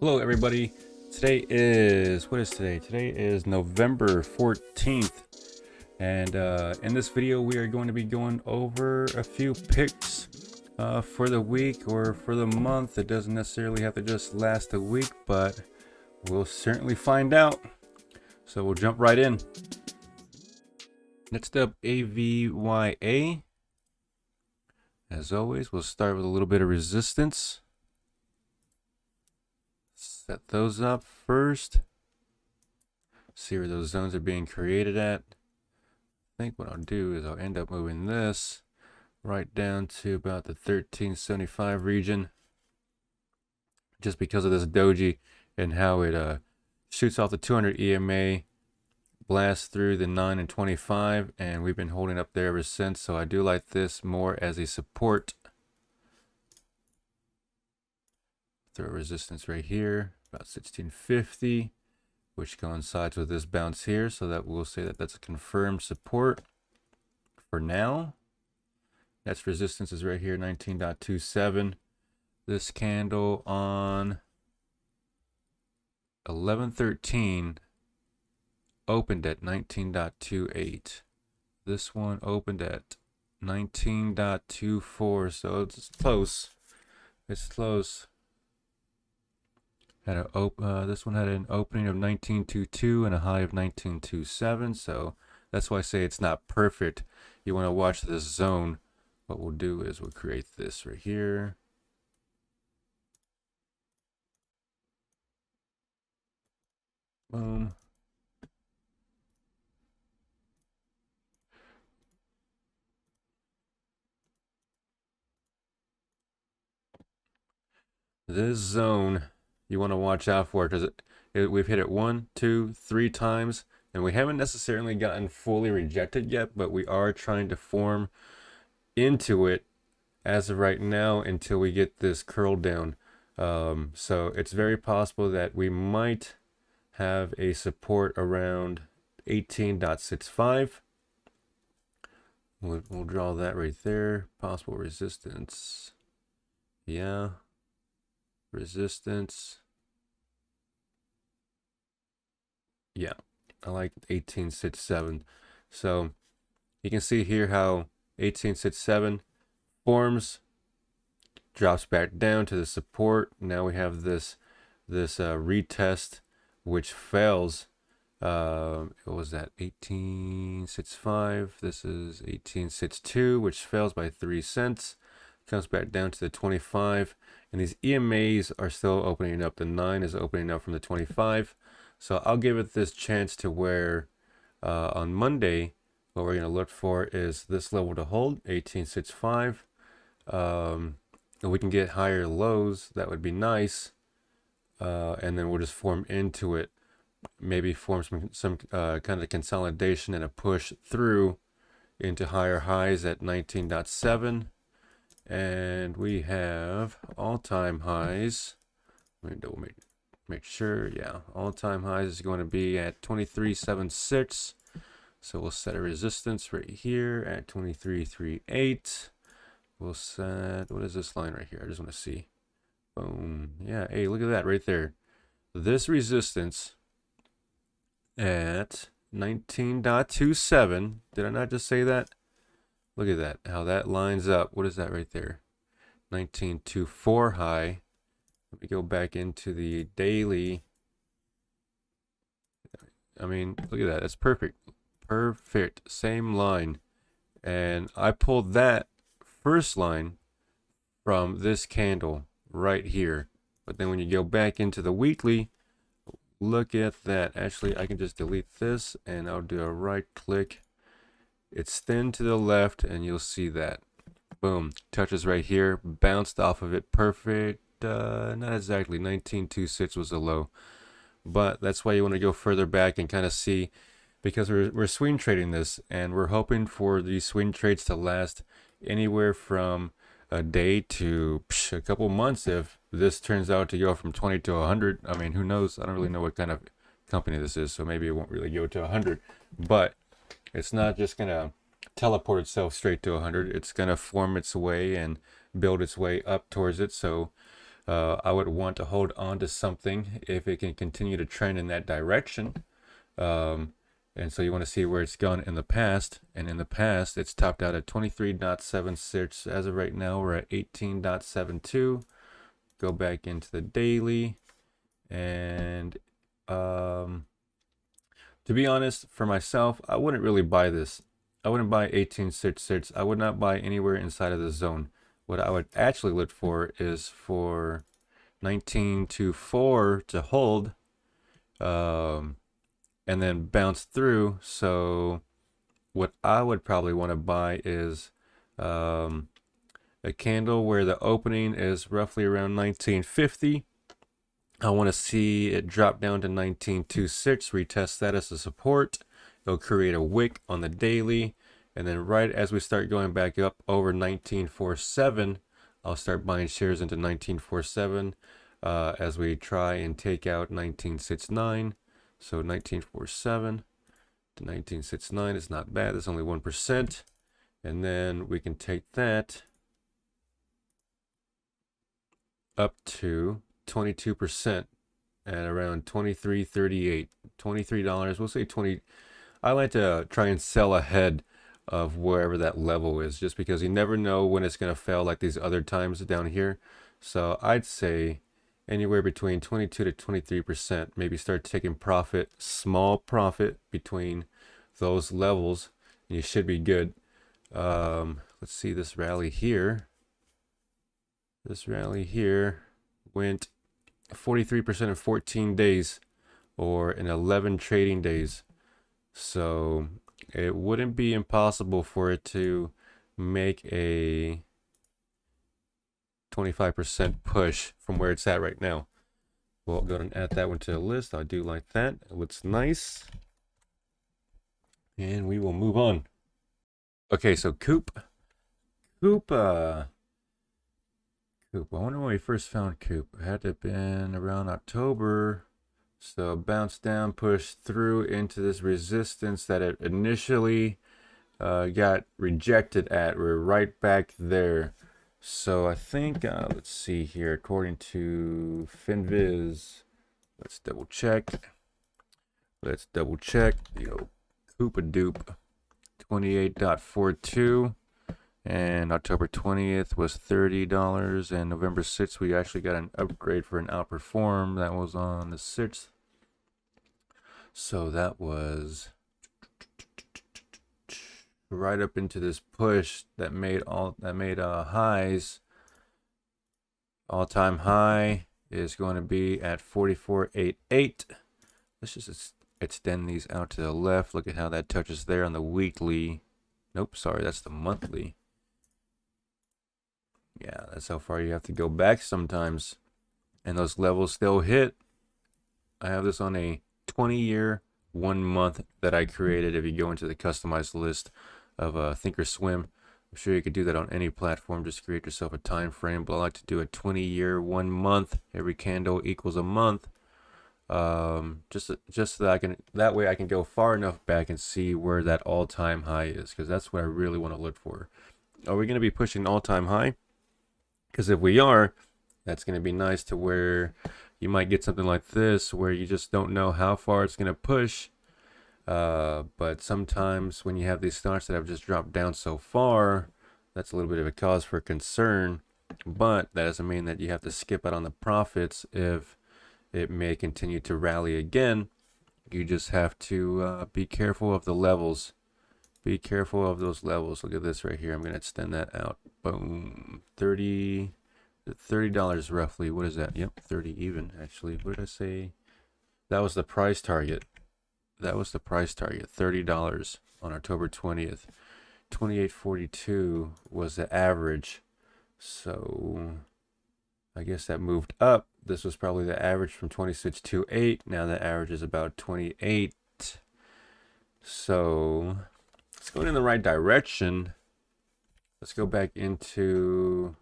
Hello everybody. Today is, what is today? Today is November 14th. And in this video we are going to be going over a few picks for the week or for the month. It doesn't necessarily have to just last a week, but we'll certainly find out. So we'll jump right in. Next up, AVYA. As always, we'll start with a little bit of resistance. Set those up first. See where those zones are being created at. I think what I'll do is I'll end up moving this right down to about the 1375 region, just because of this doji and how it shoots off the 200 EMA, blasts through the 9 and 25, and we've been holding up there ever since. So I do like this more as a support. Throw resistance right here, about 1650, which coincides with this bounce here, so that we'll say that that's a confirmed support for now. That's resistance is right here, 19.27. This candle on 11/13 opened at 19.28. This one opened at 19.24, so it's close. It's close. Had this one had an opening of 19.22 and a high of 19.27, so that's why I say it's not perfect. You want to watch this zone. What we'll do is we'll create this right here. Boom. This zone you want to watch out for, because we've hit it 1, 2, 3 times, and we haven't necessarily gotten fully rejected yet, but we are trying to form into it as of right now until we get this curl down. So it's very possible that we might have a support around 18.65. We'll draw that right there. Possible resistance. Yeah. Resistance. Yeah, I like 18.67. So you can see here how 18.67 forms, drops back down to the support. Now we have this retest, which fails. What was that? 18.65. This is 18.62, which fails by 3 cents. Comes back down to the 25, and these EMAs are still opening up. The 9 is opening up from the 25, so I'll give it this chance to where on Monday what we're going to look for is this level to hold, 18.65. If we can get higher lows, that would be nice, and then we'll just form into it, maybe form some kind of consolidation and a push through into higher highs at 19.7. And we have all-time highs. Let me make sure. Yeah, all-time highs is going to be at 23.76. So we'll set a resistance right here at 23.38. We'll set, what is this line right here? I just want to see. Boom. Yeah, hey, look at that right there. This resistance at 19.27. Did I not just say that? Look at that, how that lines up. What is that right there? 19.24 high. Let me go back into the daily. I mean, look at that. That's perfect. Perfect. Same line. And I pulled that first line from this candle right here. But then when you go back into the weekly, look at that. Actually, I can just delete this and I'll do a right click. It's thin to the left, and you'll see that. Boom. Touches right here. Bounced off of it. Perfect. Not exactly. 19.26 was the low. But that's why you want to go further back and kind of see, because we're swing trading this, and we're hoping for these swing trades to last anywhere from a day to a couple months. If this turns out to go from 20 to 100, I mean, who knows? I don't really know what kind of company this is, so maybe it won't really go to 100. But it's not just going to teleport itself straight to 100. It's going to form its way and build its way up towards it. So I would want to hold on to something if it can continue to trend in that direction. Um, and so you want to see where it's gone in the past. And in the past, it's topped out at 23.76. As of right now, we're at 18.72. Go back into the daily. And to be honest, for myself, I wouldn't really buy this. I wouldn't buy 18.66. I would not buy anywhere inside of the zone. What I would actually look for is for 19.24 to hold. And then bounce through. So what I would probably want to buy is a candle where the opening is roughly around 1950. I want to see it drop down to 1926, retest that as a support. It'll create a wick on the daily. And then right as we start going back up over 1947, I'll start buying shares into 1947 as we try and take out 1969. So 1947 to 1969 is not bad. That's only 1%. And then we can take that up to 22% at around 23.38. $23. We'll say 20. I like to try and sell ahead of wherever that level is, just because you never know when it's going to fail like these other times down here. So I'd say anywhere between 22 to 23%. Maybe start taking profit, small profit between those levels, and you should be good. Let's see this rally here. This rally here went 43% in 14 days, or in 11 trading days. So it wouldn't be impossible for it to make a 25% push from where it's at right now. We'll go ahead and add that one to the list. I do like that. It looks nice. And we will move on. Okay, so Coop. I wonder when we first found Coop. It had to have been around October. So bounce down, push through into this resistance that it initially got rejected at. We're right back there. So I think, let's see here, according to FinViz, let's double check. Yo, Coop-a-doop, 28.42. And October 20th was $30. And November 6th, we actually got an upgrade for an outperform. That was on the 6th. So that was right up into this push that made highs. All-time high is going to be at 44.88. Let's just extend these out to the left. Look at how that touches there on the weekly. Nope, sorry, that's the monthly. Yeah, that's how far you have to go back sometimes. And those levels still hit. I have this on a 20-year, 1 month that I created. If you go into the customized list of Thinkorswim, I'm sure you could do that on any platform. Just create yourself a time frame. But I like to do a 20-year, 1 month. Every candle equals a month. Just so that way I can go far enough back and see where that all-time high is, because that's what I really want to look for. Are we going to be pushing all-time high? Because if we are, that's going to be nice to where you might get something like this where you just don't know how far it's going to push. But sometimes when you have these stocks that have just dropped down so far, that's a little bit of a cause for concern. But that doesn't mean that you have to skip out on the profits if it may continue to rally again. You just have to be careful of the levels. Be careful of those levels. Look at this right here. I'm going to extend that out. Boom. $30 roughly. What is that? Yep, 30 even, actually. What did I say? That was the price target. $30 on October 20th. 28.42 was the average. So I guess that moved up. This was probably the average from 26.28. Now the average is about 28. So it's going in the right direction. Let's go back into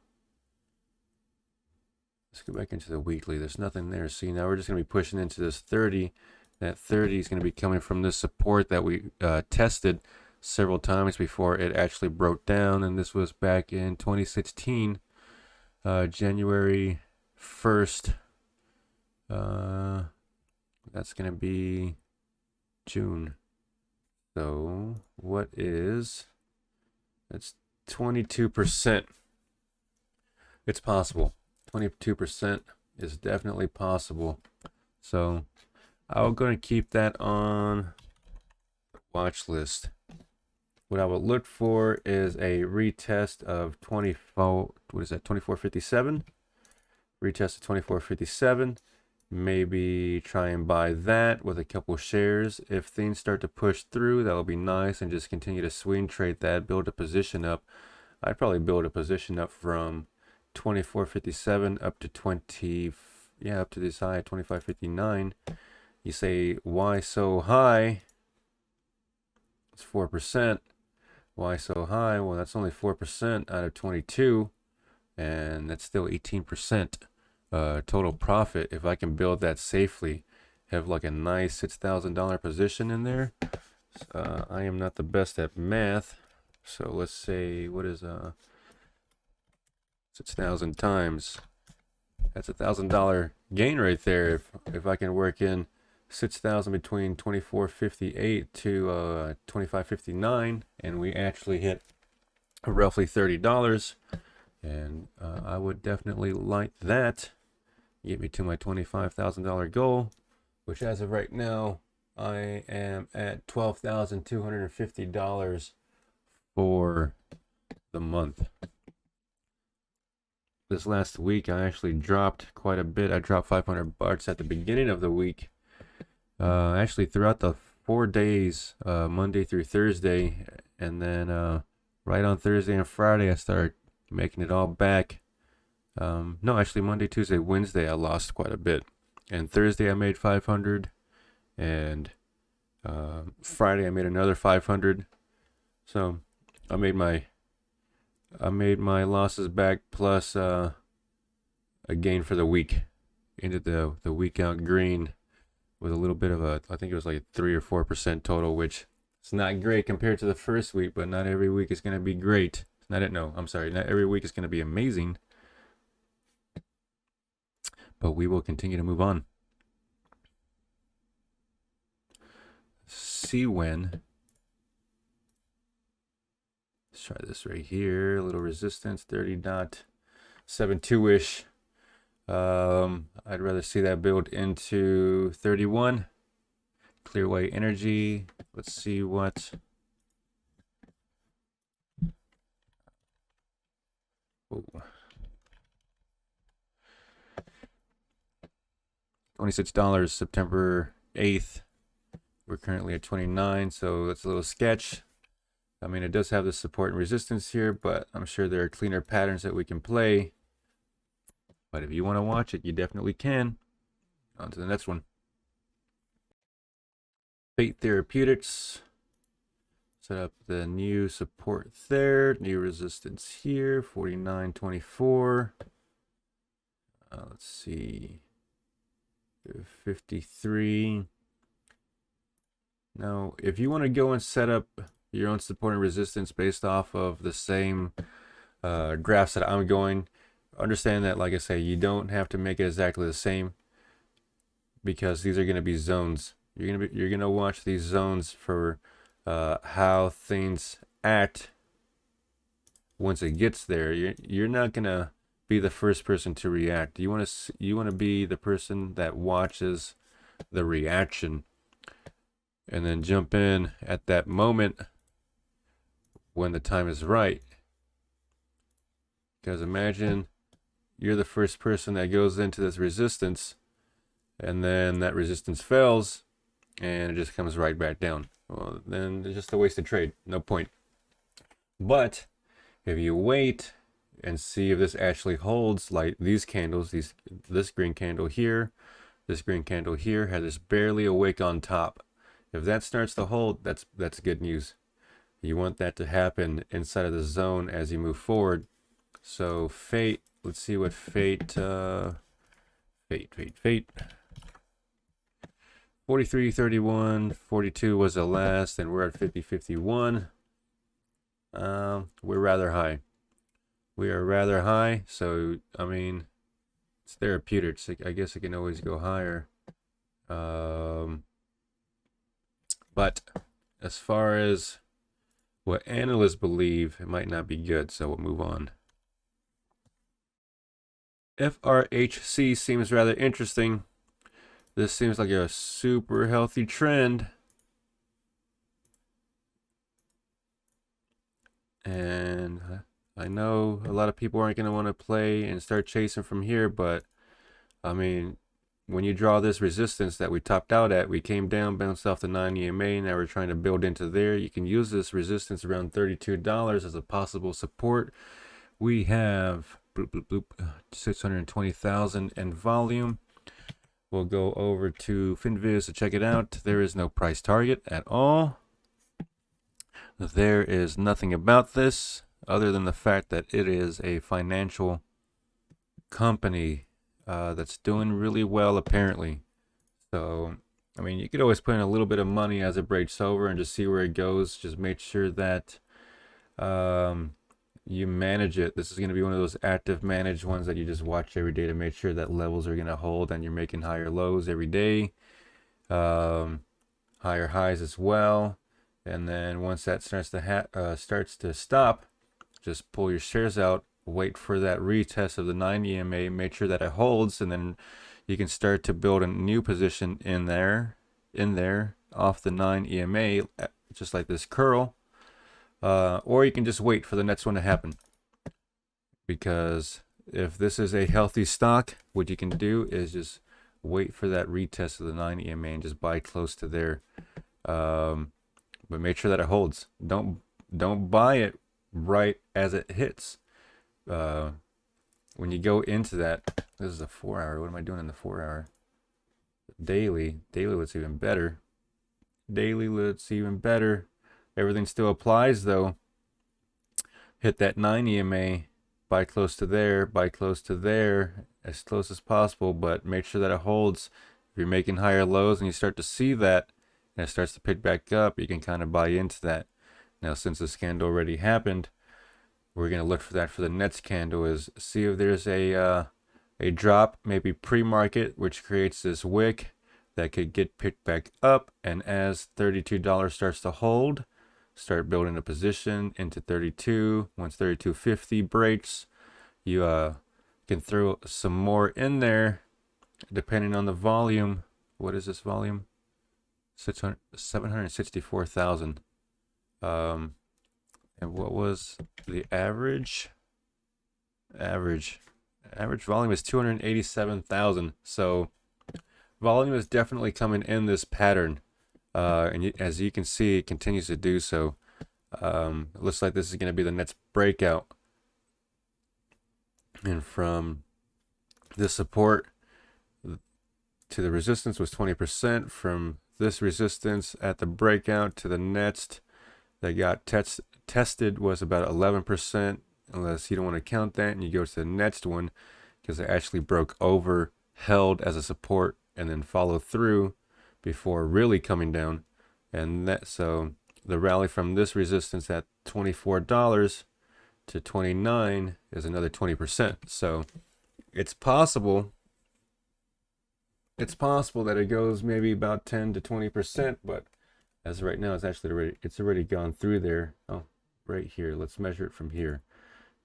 the weekly. There's nothing there. See, now we're just going to be pushing into this 30. That 30 is going to be coming from this support that we tested several times before it actually broke down. And this was back in 2016, January 1st. That's going to be June. So what is, that's 22%. It's possible. 22% is definitely possible. So I'm going to keep that on the watch list. What I would look for is a retest of 2457. Retest of 2457. Maybe try and buy that with a couple shares. If things start to push through, that'll be nice, and just continue to swing trade that, build a position up. I'd probably build a position up from 2457 up to up to this high, 2559. You say, why so high? It's 4%. Why so high? Well, that's only 4% out of 22, and that's still 18% total profit. If I can build that safely, have like a nice $6,000 position in there. I am not the best at math, so let's say, what is 6,000 times? That's $1,000 gain right there. If I can work in 6,000 between 2458 to 2559, and we actually hit roughly $30, and I would definitely like that. Get me to my $25,000 goal, which as of right now I am at $12,250 for the month. This last week I actually dropped quite a bit. I dropped $500 at the beginning of the week. Actually throughout the 4 days, Monday through Thursday, and then right on Thursday and Friday I started making it all back. No, actually Monday, Tuesday, Wednesday I lost quite a bit, and Thursday I made 500, and Friday I made another 500. So I made my losses back, plus a gain for the week. Ended the week out green with a little bit of a, I think it was like 3 or 4% total, which is not great compared to the first week, but not every week is going to be great. Not every week is going to be amazing. But we will continue to move on. See when. Let's try this right here. A little resistance, 30.72-ish. I'd rather see that build into 31. Clearway Energy. Let's see what. Oh. $26, September 8th. We're currently at 29, so that's a little sketch. I mean, it does have the support and resistance here, but I'm sure there are cleaner patterns that we can play. But if you want to watch it, you definitely can. On to the next one. Fate Therapeutics. Set up the new support there. New resistance here, 49.24. Let's see. 53. Now, if you want to go and set up your own support and resistance based off of the same graphs that I'm going, understand that, like I say, you don't have to make it exactly the same, because these are going to be zones. You're going to watch these zones for how things act once it gets there. You're not going to be the first person to react. You want to be the person that watches the reaction and then jump in at that moment when the time is right. Because imagine you're the first person that goes into this resistance, and then that resistance fails and it just comes right back down. Well, then it's just a wasted trade. No point. But if you wait and see if this actually holds, like these candles, this green candle here, this green candle here has this barely a wick on top. If that starts to hold, that's good news. You want that to happen inside of the zone as you move forward. So Fate, let's see what Fate 43, 31, 42 was the last, and we're at 50, 51. We're rather high. We are rather high, so I mean, It's therapeutic. So I guess it can always go higher. But as far as what analysts believe, it might not be good, so we'll move on. FRHC seems rather interesting. This seems like a super healthy trend. And I know a lot of people aren't going to want to play and start chasing from here, but I mean, when you draw this resistance that we topped out at, we came down, bounced off the 9 EMA, now we're trying to build into there. You can use this resistance around $32 as a possible support. We have 620,000 in volume. We'll go over to FinViz to check it out. There is no price target at all. There is nothing about this other than the fact that it is a financial company that's doing really well apparently. So, I mean, you could always put in a little bit of money as it breaks over and just see where it goes. Just make sure that you manage it. This is going to be one of those active managed ones that you just watch every day to make sure that levels are going to hold and you're making higher lows every day, higher highs as well. And then once that starts to stop, just pull your shares out, wait for that retest of the 9 EMA, make sure that it holds, and then you can start to build a new position in there off the 9 EMA, just like this curl. Or you can just wait for the next one to happen. Because if this is a healthy stock, what you can do is just wait for that retest of the 9 EMA and just buy close to there. But make sure that it holds. Don't buy it right as it hits. When you go into that, this is a 4 hour. What am I doing in the 4 hour? Daily looks even better. Daily looks even better. Everything still applies though. Hit that 9 EMA, buy close to there, as close as possible, but make sure that it holds. If you're making higher lows and you start to see that and it starts to pick back up, you can kind of buy into that. Now, since this candle already happened, we're going to look for that for the next candle, is see if there's a drop, maybe pre-market, which creates this wick that could get picked back up. And as $32 starts to hold, start building a position into 32. Once 32.50 breaks, you can throw some more in there depending on the volume. What is this volume? 764,000. And what was the average? Average volume is 287,000. So volume is definitely coming in this pattern. And as you can see, it continues to do so. It looks like this is going to be the next breakout. And from this support to the resistance was 20%. From this resistance at the breakout to the next that got tested was about 11%, unless you don't want to count that and you go to the next one, because it actually broke over, held as a support, and then followed through before really coming down. And that, so the rally from this resistance at $24 to 29 is another 20%. So it's possible that it goes maybe about 10 to 20%, but as of right now, it's already gone through there. Oh, right here. Let's measure it from here.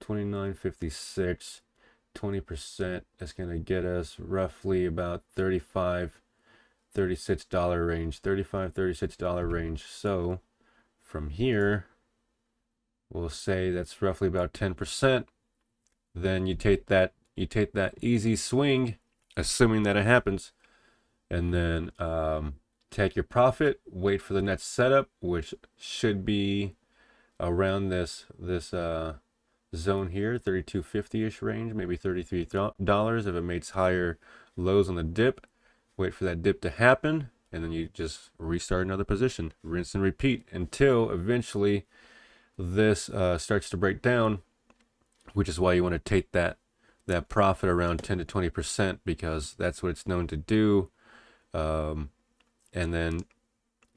29.56, 20% is going to get us roughly about $36 range. $36 range. So from here, we'll say that's roughly about 10%. Then you take that easy swing, assuming that it happens, and then take your profit, wait for the next setup, which should be around this zone here, 32.50-ish range, maybe $33 if it makes higher lows on the dip. Wait for that dip to happen, and then you just restart another position, rinse and repeat until eventually this starts to break down, which is why you want to take that profit around 10 to 20%, because that's what it's known to do. And then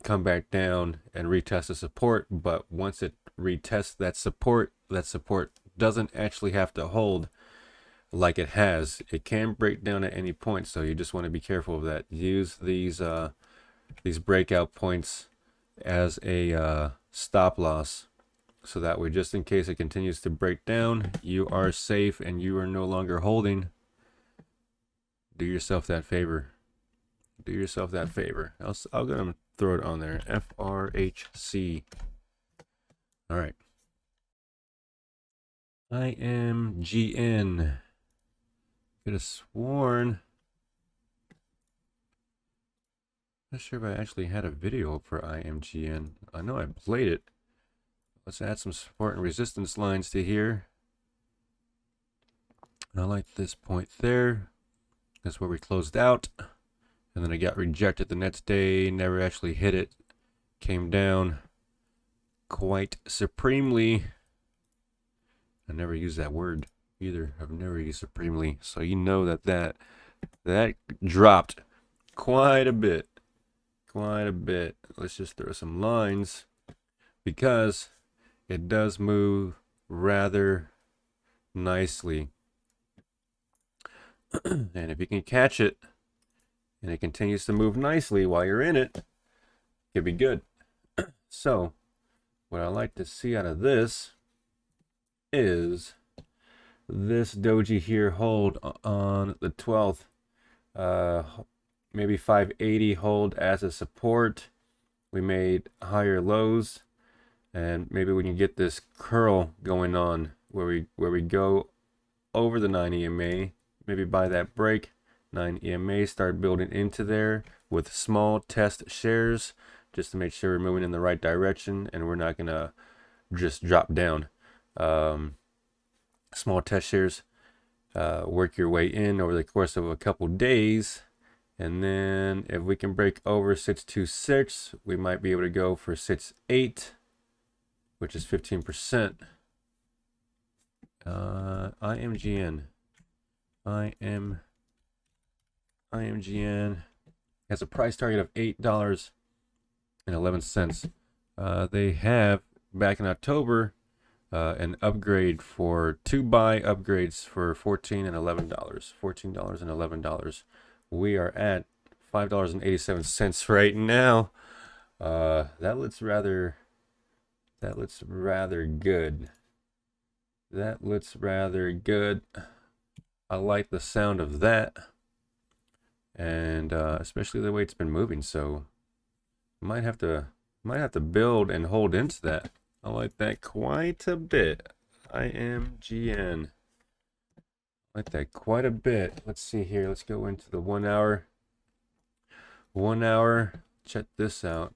come back down and retest the support. But once it retests that support doesn't actually have to hold. like it has. It can break down at any point, so you just want to be careful of that. Use these breakout points as a stop loss, so that way, just in case it continues to break down, you are safe and you are no longer holding. Do yourself that favor. Do yourself that favor. I'll go and throw it on there. FRHC. All right. IMGN. Could have sworn. Not sure if I actually had a video up for IMGN. I know I played it. Let's add some support and resistance lines to here. And I like this point there. That's where we closed out. And then I got rejected the next day. Never actually hit it. Came down quite supremely. I never use that word either. I've never used supremely. So you know that dropped quite a bit. Quite a bit. Let's just throw some lines, because it does move rather nicely. And if you can catch it and it continues to move nicely while you're in it, it'd be good. So what I like to see out of this is this doji here hold on the 12th. Maybe 580 hold as a support. We made higher lows, and maybe we can get this curl going on where we go over the 9 EMA. Maybe by that break, 9 EMA, start building into there with small test shares, just to make sure we're moving in the right direction and we're not gonna just drop down. Small test shares, work your way in over the course of a couple days. And then if we can break over 626, we might be able to go for 68, which is 15%. IMGN. IMGN has a price target of $8.11. They have, back in October, an upgrade for 2 buy upgrades for $14 and $11. $14 and $11. We are at $5.87 right now. That looks rather good. That looks rather good. I like the sound of that, and especially the way it's been moving. So might have to build and hold into that. I like that quite a bit. IMGN. Like that quite a bit. Let's see here. Let's go into the 1 hour. 1 hour. Check this out.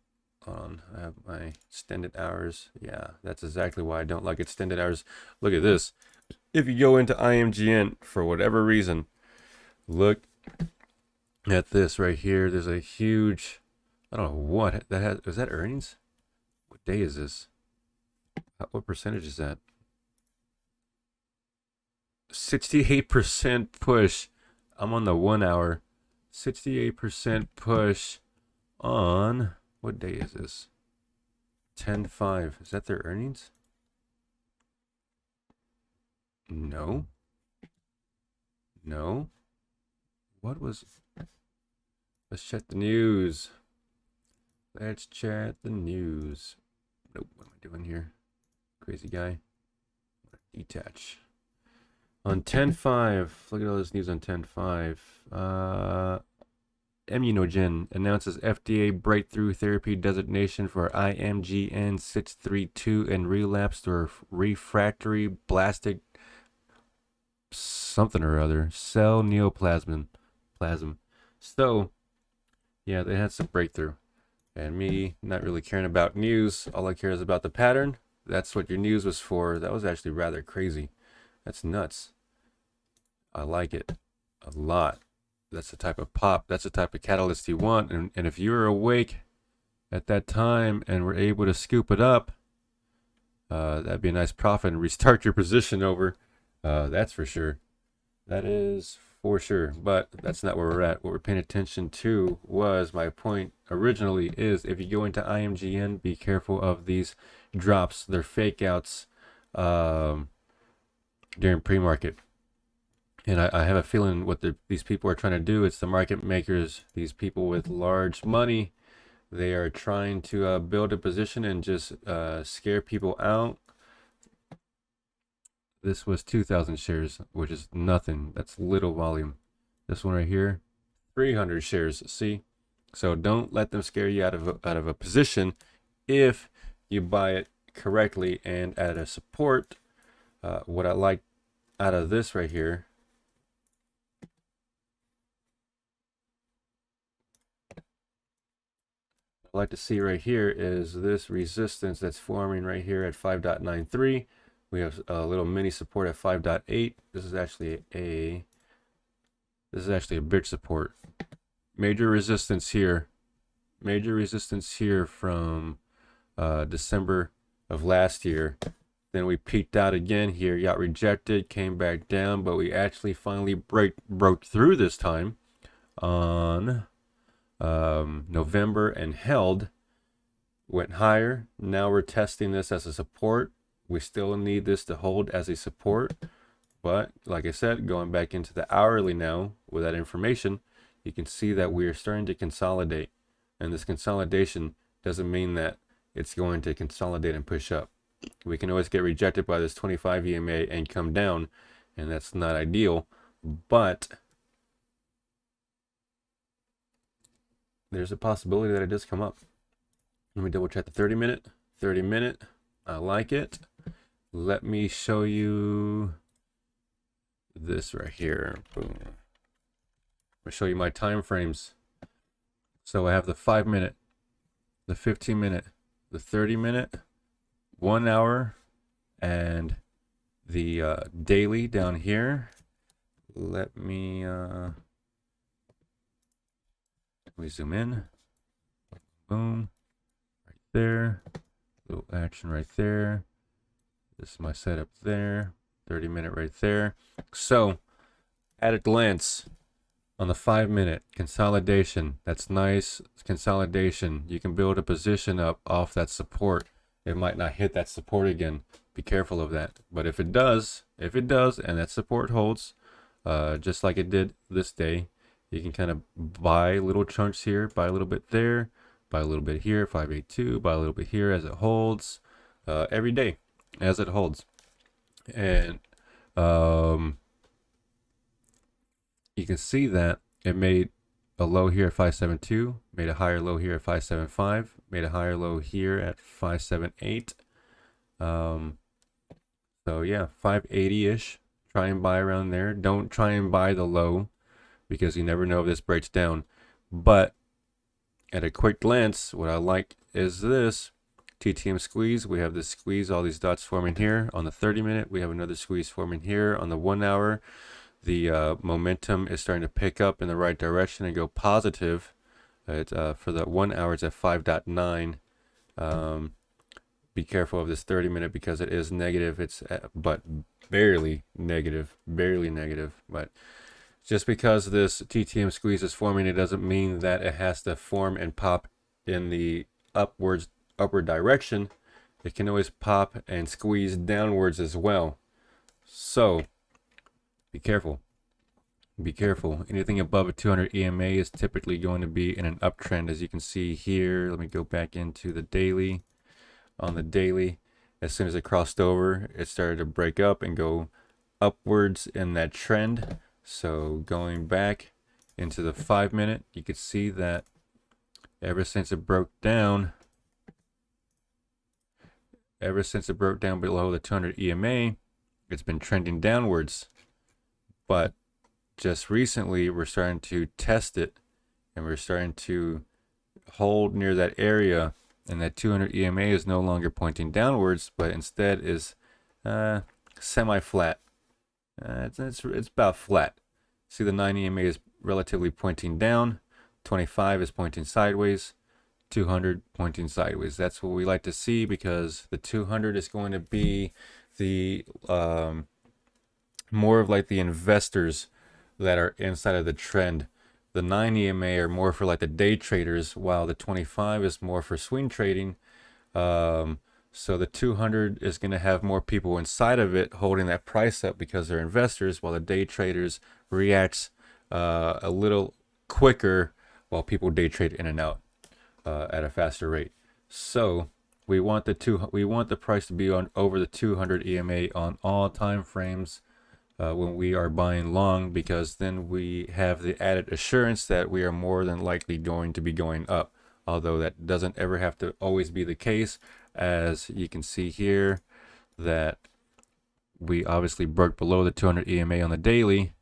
I have my extended hours. Yeah, that's exactly why I don't like extended hours. Look at this. If you go into IMGN for whatever reason, look at this right here. There's a huge, I don't know what that has. Is that earnings? What day is this? What percentage is that? 68% push. I'm on the 1 hour. 68% push on, what day is this? 10/5. Is that their earnings? No. No. What was? Let's check the news. Let's check the news. Nope. What am I doing here? Crazy guy. Detach. On 10/5, look at all this news on 10/5. Immunogen announces FDA breakthrough therapy designation for IMGN 632 and relapsed or refractory blastic something or other cell neoplasm. So, yeah, they had some breakthrough. And me not really caring about news, all I care is about the pattern. That's what your news was for. That was actually rather crazy. That's nuts. I like it a lot. That's the type of pop, that's the type of catalyst you want. And if you were awake at that time and were able to scoop it up, that'd be a nice profit and restart your position over. That's for sure. That is for sure. But that's not where we're at. What we're paying attention to was, my point originally is, if you go into IMGN, be careful of these drops. They're fake outs during pre-market. And I have a feeling what these people are trying to do, it's the market makers, these people with large money. They are trying to build a position and just scare people out. This was 2,000 shares, which is nothing. That's little volume. This one right here, 300 shares. See? So don't let them scare you out of a position if you buy it correctly and at a support. What I like out of this right here, I like to see right here is this resistance that's forming right here at 5.93. We have a little mini support at 5.8. This is actually a bridge support. Major resistance here from December of last year. Then we peaked out again here, got rejected, came back down, but we actually finally broke through this time on November and held, went higher. Now we're testing this as a support. We still need this to hold as a support, but like I said, going back into the hourly now with that information, you can see that we are starting to consolidate, and this consolidation doesn't mean that it's going to consolidate and push up. We can always get rejected by this 25 EMA and come down, and that's not ideal, but there's a possibility that it does come up. Let me double check the 30 minute. 30 minute, I like it. Let me show you this right here. Boom. I'll show you my time frames. So I have the 5 minute, the 15 minute, the 30 minute, 1 hour, and the daily down here. Let me zoom in. Boom. Right there. Little action right there. This is my setup there. 30 minute right there. So at a glance, on the 5 minute consolidation, that's nice consolidation. You can build a position up off that support. It might not hit that support again. Be careful of that. But if it does, and that support holds, just like it did this day, you can kind of buy little chunks here, buy a little bit there, buy a little bit here, 582, buy a little bit here as it holds, every day as it holds. And you can see that it made a low here at 572, made a higher low here at 575, made a higher low here at 578. So yeah, 580-ish. Try and buy around there. Don't try and buy the low because you never know if this breaks down. But at a quick glance, what I like is this TTM squeeze. We have this squeeze, all these dots forming here on the 30 minute. We have another squeeze forming here on the 1 hour. The momentum is starting to pick up in the right direction and go positive. It's for the 1 hour, it's at 5.9. Be careful of this 30 minute because it is negative. It's but barely negative, But just because this TTM squeeze is forming, it doesn't mean that it has to form and pop in the upward direction. It can always pop and squeeze downwards as well. So be careful. Be careful. Anything above a 200 EMA is typically going to be in an uptrend, as you can see here. Let me go back into the daily. On the daily, as soon as it crossed over, it started to break up and go upwards in that trend. So going back into the 5 minute, you could see that ever since it broke down below the 200 EMA, it's been trending downwards. But just recently, we're starting to test it, and we're starting to hold near that area, and that 200 EMA is no longer pointing downwards, but instead is semi-flat. It's about flat. See, the 9 EMA is relatively pointing down, 25 is pointing sideways, 200 pointing sideways. That's what we like to see, because the 200 is going to be the more of like the investors that are inside of the trend. The 9 EMA are more for like the day traders, while the 25 is more for swing trading. So the 200 is going to have more people inside of it holding that price up because they're investors, while the day traders reacts a little quicker while people day trade in and out at a faster rate. So we want the price to be on over the 200 EMA on all time frames when we are buying long, because then we have the added assurance that we are more than likely going to be going up. Although that doesn't ever have to always be the case, as you can see here that we obviously broke below the 200 EMA on the daily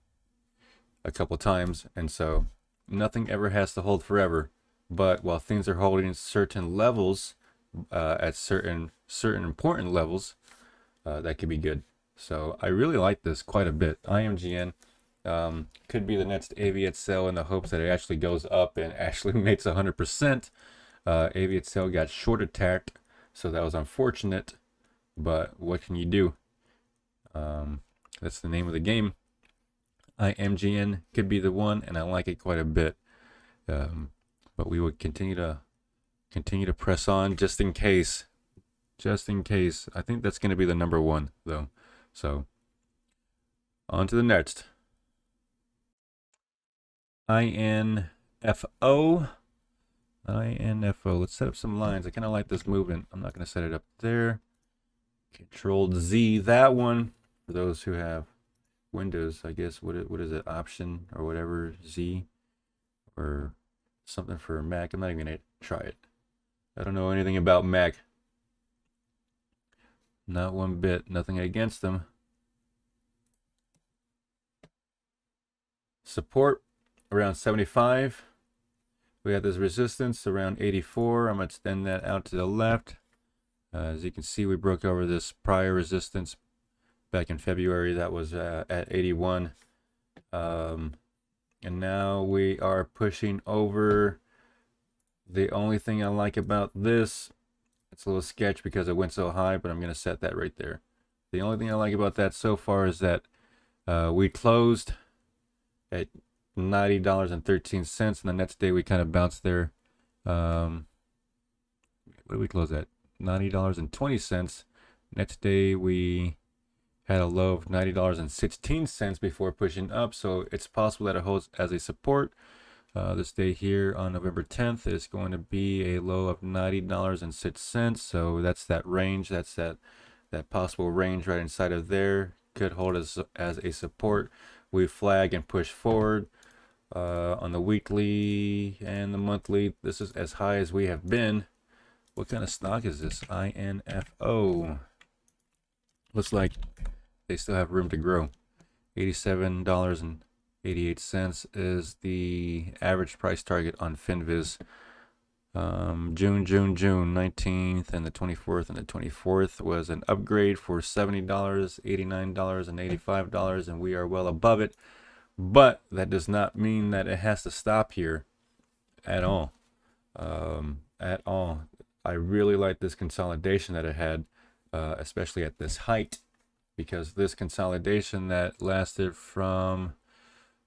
a couple times, and so nothing ever has to hold forever. But while things are holding certain levels at certain important levels, that could be good. So I really like this quite a bit. IMGN could be the next Aviat sell in the hopes that it actually goes up and actually makes 100%. Aviat sell got short attacked, so that was unfortunate, but what can you do? That's the name of the game. IMGN could be the one, and I like it quite a bit. But we would continue to press on just in case. Just in case. I think that's going to be the number one, though. So, on to the next. INFO. Let's set up some lines. I kind of like this movement. I'm not going to set it up there. Control Z that one. For those who have Windows, I guess, what is it? Option or whatever, Z. Or something for Mac. I'm not even going to try it. I don't know anything about Mac. Not one bit. Nothing against them. Support around 75. We have this resistance around 84. I'm going to extend that out to the left. As you can see, we broke over this prior resistance back in February. That was at 81. And now we are pushing over. The only thing I like about this, it's a little sketch because it went so high, but I'm going to set that right there. The only thing I like about that so far is that we closed at $90.13, and the next day we kind of bounced there. What did we close at? $90.20. Next day we had a low of $90.16 before pushing up, so it's possible that it holds as a support. This day here on November 10th is going to be a low of $90.06, so that's that range. That's that possible range right inside of there. Could hold as a support. We flag and push forward. On the weekly and the monthly, this is as high as we have been. What kind of stock is this? INFO. Looks like they still have room to grow. $87.88 is the average price target on FinViz. June 19th and the 24th and the 24th was an upgrade for $70, $89, and $85, and we are well above it. But that does not mean that it has to stop here at all. At all. I really like this consolidation that it had, especially at this height, because this consolidation that lasted from,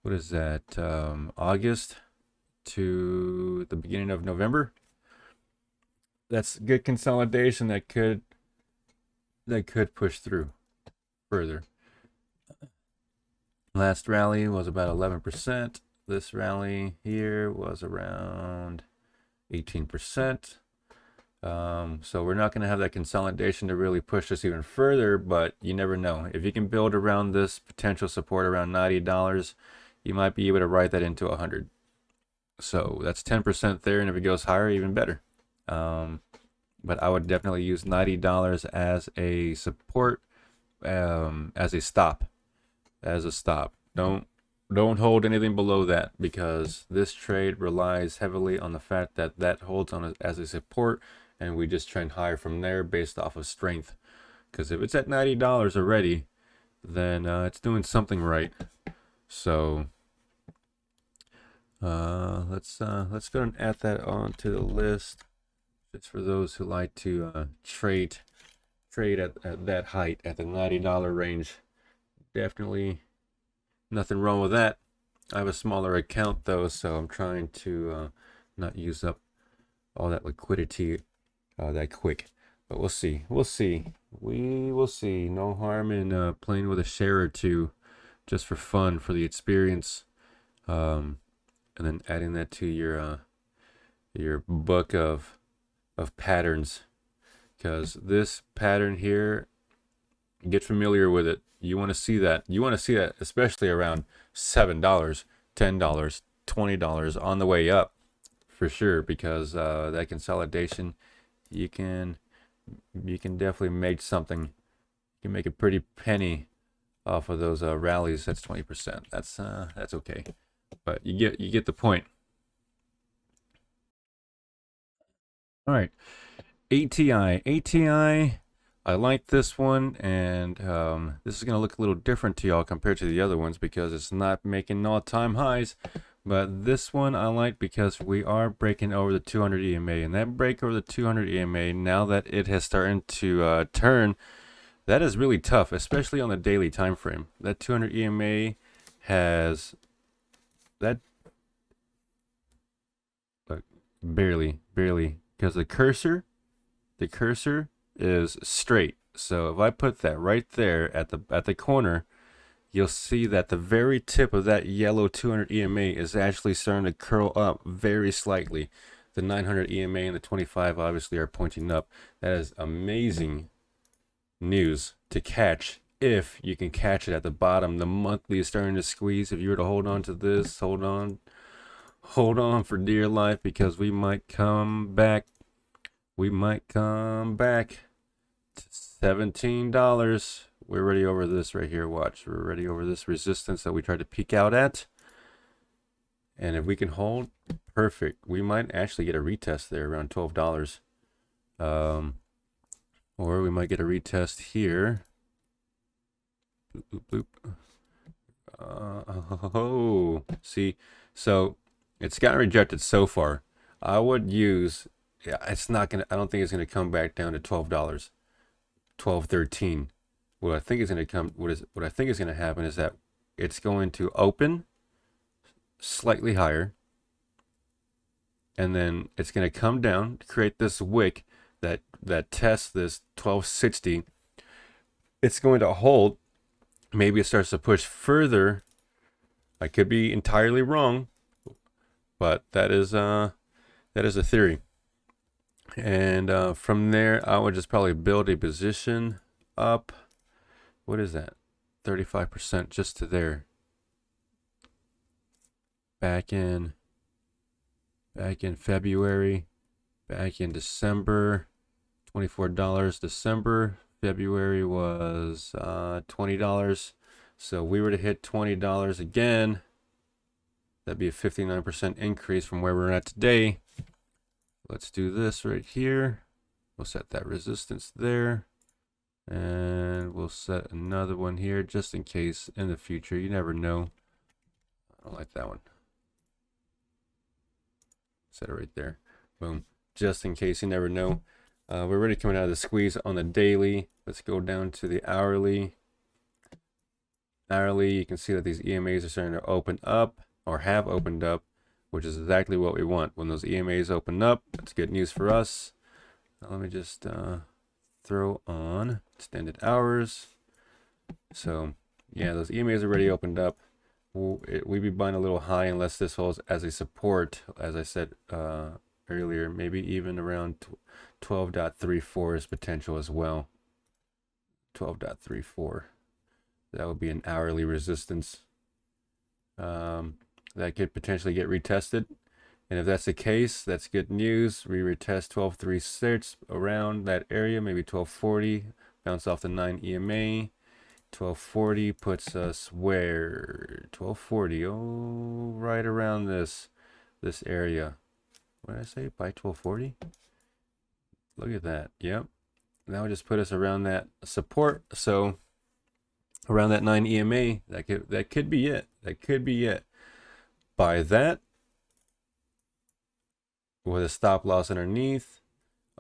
what is that, August to the beginning of November. That's good consolidation that could push through further. Last rally was about 11%. This rally here was around 18%. So we're not going to have that consolidation to really push us even further, but you never know. If you can build around this potential support around $90, you might be able to write that into 100. So that's 10% there, and if it goes higher, even better. But I would definitely use $90 as a support, as a stop. Don't hold anything below that, because this trade relies heavily on the fact that that holds on as a support, and we just trend higher from there based off of strength. Because if it's at $90 already, then it's doing something right. So let's go and add that onto the list. It's for those who like to trade at that height, at the $90 range. Definitely nothing wrong with that. I have a smaller account though, so I'm trying to not use up all that liquidity that quick. But we'll see. We'll see. We will see. No harm in playing with a share or two, just for fun, for the experience, um, and then adding that to your book of patterns. Because this pattern here, get familiar with it. You want to see that. You want to see that, especially around $7, $10, $20 on the way up, for sure. Because that consolidation, you can definitely make something. You can make a pretty penny off of those rallies. That's 20%. That's okay, but you get the point. All right, ATI. I like this one, and this is gonna look a little different to y'all compared to the other ones because it's not making all-time highs. But this one I like because we are breaking over the 200 EMA, and that break over the 200 EMA, now that it has started to turn, that is really tough, especially on the daily time frame. That 200 EMA has that, like, barely, because the cursor is straight. So if I put that right there at the corner, you'll see that the very tip of that yellow 200 EMA is actually starting to curl up very slightly. The 900 EMA and the 25 obviously are pointing up. That is amazing news to catch if you can catch it at the bottom. The monthly is starting to squeeze. If you were to hold on to this, hold on for dear life, because we might come back. We might come back to $17. We're already over this right here. Watch, we're already over this resistance that we tried to peek out at. And if we can hold, perfect. We might actually get a retest there around $12. Or we might get a retest here. Boop, boop, boop. Oh, see, so it's gotten rejected so far. I would use, yeah, it's not gonna, I don't think it's gonna come back down to $12, 12, 13. What I think is gonna come, what I think is gonna happen is that it's going to open slightly higher, and then it's gonna come down to create this wick that tests this 1260. It's going to hold. Maybe it starts to push further. I could be entirely wrong, but that is a theory. And from there, I would just probably build a position up. What is that? 35% just to there. Back in February, back in December, $24. December, February was $20. So we were to hit $20 again, that'd be a 59% increase from where we're at today. Let's do this right here. We'll set that resistance there, and we'll set another one here just in case in the future. You never know. I don't like that one. Set it right there. Boom. Just in case, you never know. We're already coming out of the squeeze on the daily. Let's go down to the hourly. You can see that these EMAs are starting to open up, or have opened up, which is exactly what we want. When those EMAs open up, that's good news for us. Now let me just throw on extended hours. So yeah, those EMAs already opened up. We'd be buying a little high unless this holds as a support, as I said earlier. Maybe even around 12.34 is potential as well. 12.34. That would be an hourly resistance. That could potentially get retested. And if that's the case, that's good news. We retest 12.36 around that area, maybe 12.40. Bounce off the 9 EMA. 1240 puts us where? 1240. Oh, right around this area. What did I say? By 1240? Look at that. Yep. That would just put us around that support. So around that 9 EMA, that could be it. That could be it. Buy that with a stop loss underneath,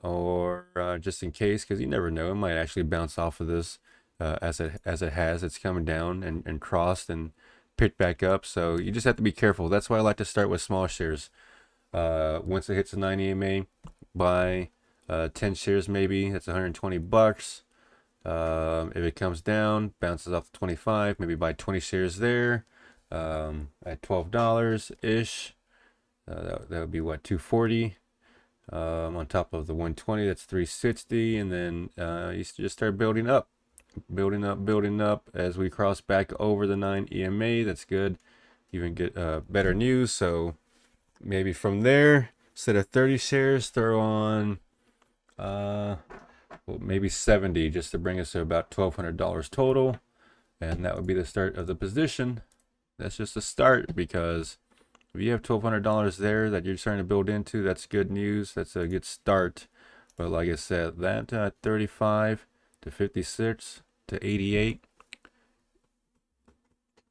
or just in case, because you never know, it might actually bounce off of this. As it has, it's coming down and crossed and picked back up. So you just have to be careful. That's why I like to start with small shares. Once it hits the 9 EMA, buy 10 shares maybe, that's 120 bucks. If it comes down, bounces off the 25, maybe buy 20 shares there at $12 ish. That would be what, 240 on top of the 120, that's 360. And then you just start building up, building up as we cross back over the 9 EMA. That's good. Even get better news. So maybe from there, instead of 30 shares, throw on well, maybe 70, just to bring us to about $1,200 total. And that would be the start of the position. That's just a start, because if you have $1,200 there that you're starting to build into, that's good news. That's a good start. But like I said, that 35 to 56 to 88,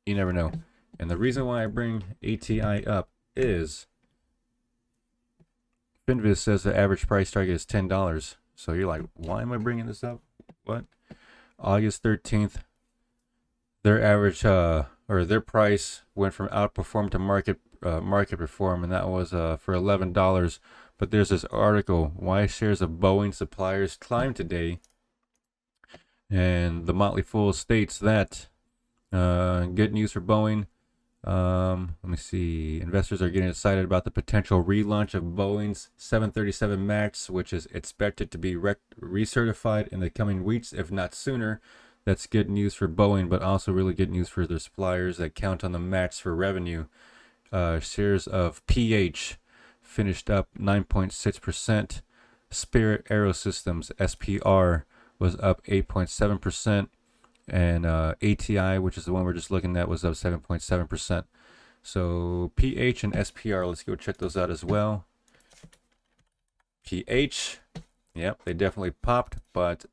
you never know. And the reason why I bring ATI up is Finviz says the average price target is $10. So you're like, why am I bringing this up? What? August 13th, their average or their price went from outperform to market perform, and that was for $11. But there's this article, why shares of Boeing suppliers climbed today, and the Motley Fool states that good news for Boeing. Let me see. Investors are getting excited about the potential relaunch of Boeing's 737 MAX, which is expected to be recertified in the coming weeks, if not sooner. That's good news for Boeing, but also really good news for their suppliers that count on the MAX for revenue. Shares of PH finished up 9.6%. Spirit Aerosystems, SPR, was up 8.7%. And ATI, which is the one we're just looking at, was up 7.7%. So PH and SPR, let's go check those out as well. PH, yep, they definitely popped, but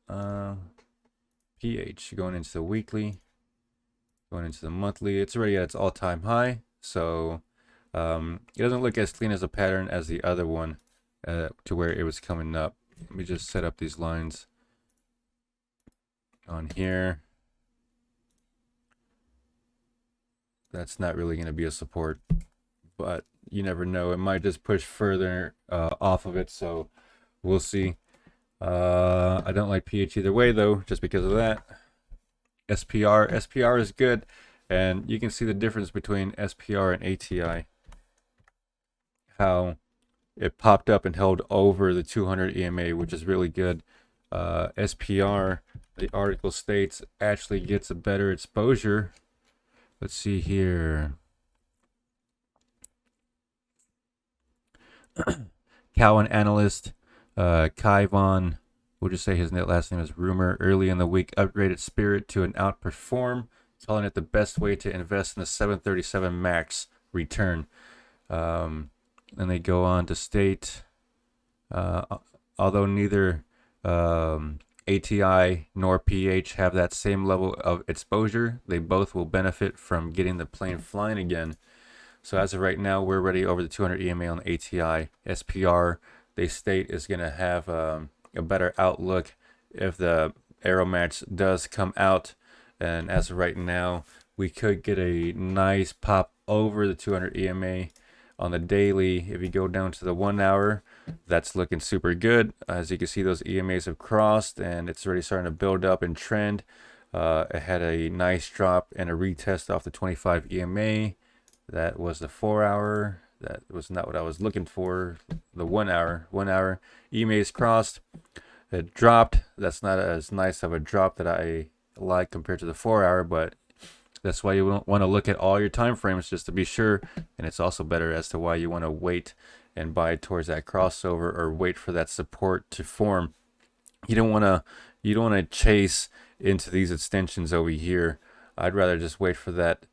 PH going into the weekly, going into the monthly, it's already at its all-time high. So it doesn't look as clean as a pattern as the other one to where it was coming up. Let me just set up these lines on here. That's not really going to be a support, but you never know. It might just push further off of it, so we'll see. I don't like PH either way, though, just because of that. SPR is good, and you can see the difference between SPR and ATI. How it popped up and held over the 200 EMA, which is really good. SPR, the article states, actually gets a better exposure. Let's see here. Cowen analyst Kai Von, we'll just say his last name is Rumor, early in the week upgraded Spirit to an outperform, calling it the best way to invest in the 737 MAX return. And they go on to state, although neither ATI nor PH have that same level of exposure, they both will benefit from getting the plane flying again. So as of right now, we're already over the 200 EMA on the ATI. SPR, they state, is going to have a better outlook if the Aeromax does come out. And as of right now, we could get a nice pop over the 200 EMA on the daily. If you go down to the 1 hour, that's looking super good. As you can see, those EMAs have crossed and it's already starting to build up and trend. It had a nice drop and a retest off the 25 EMA. That was the 4 hour. That was not what I was looking for. The 1 hour. 1 hour EMAs crossed. It dropped. That's not as nice of a drop that I like compared to the 4 hour, but that's why you want to look at all your time frames just to be sure. And it's also better as to why you want to wait and buy towards that crossover or wait for that support to form. You don't want to chase into these extensions over here. I'd rather just wait for that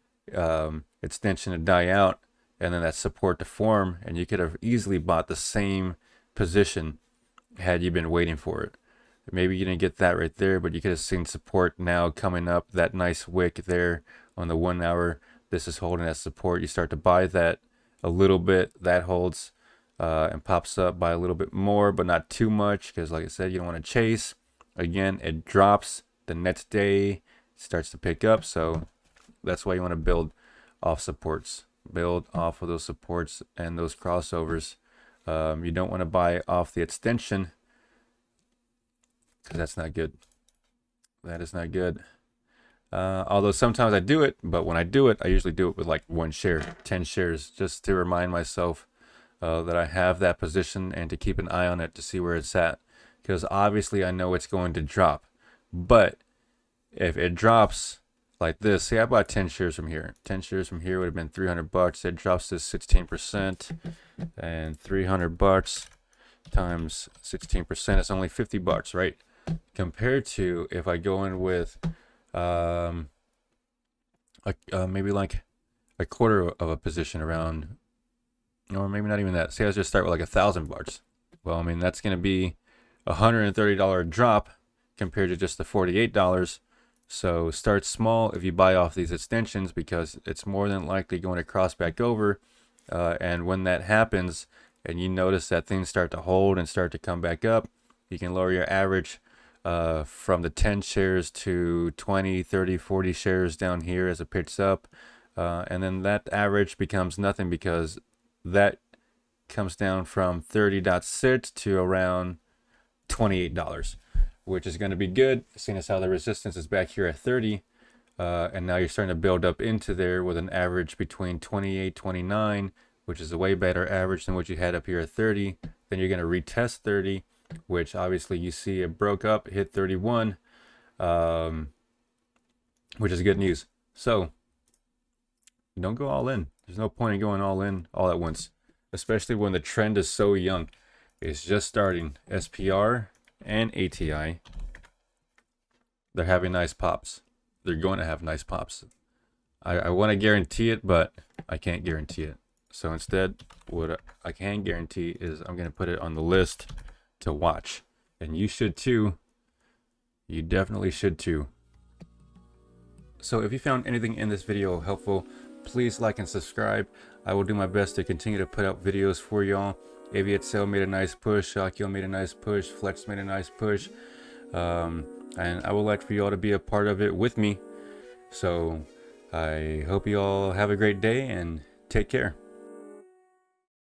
extension to die out and then that support to form, and you could have easily bought the same position had you been waiting for it. Maybe you didn't get that right there, but you could have seen support now coming up, that nice wick there on the 1 hour. This is holding that support. You start to buy that a little bit, that holds and pops up by a little bit more, but not too much, because like I said, you don't want to chase. Again, it drops the next day, it starts to pick up, so that's why you want to build off supports. Build off of those supports and those crossovers. You don't want to buy off the extension because that's not good. That is not good. Although sometimes I do it, but when I do it, I usually do it with like 1 share, 10 shares, just to remind myself that I have that position and to keep an eye on it to see where it's at. Because obviously I know it's going to drop. But if it drops like this, say I bought 10 shares from here. 10 shares from here would have been $300. It drops to 16%, and $300 times 16%, it's only $50, right? Compared to if I go in with maybe like a quarter of a position around, or maybe not even that. Say I just start with like $1,000. Well, I mean, that's going to be $130 drop compared to just the $48. So start small if you buy off these extensions, because it's more than likely going to cross back over. And when that happens and you notice that things start to hold and start to come back up, you can lower your average from the 10 shares to 20, 30, 40 shares down here as it picks up. And then that average becomes nothing, because that comes down from 30.6 to around $28, which is going to be good, seeing as how the resistance is back here at 30. And now you're starting to build up into there with an average between 28, 29, which is a way better average than what you had up here at 30. Then you're going to retest 30, which obviously you see it broke up, hit 31, which is good news. So don't go all in. There's no point in going all in all at once, especially when the trend is so young. It's just starting. SPR and ATI, they're having nice pops. They're going to have nice pops. I want to guarantee it, but I can't guarantee it. So instead, what I can guarantee is I'm going to put it on the list to watch. And you should too. You definitely should too. So if you found anything in this video helpful, please like and subscribe. I will do my best to continue to put out videos for y'all. AviatSale made a nice push, Shakio made a nice push, Flex made a nice push, and I would like for y'all to be a part of it with me. So I hope you all have a great day and take care.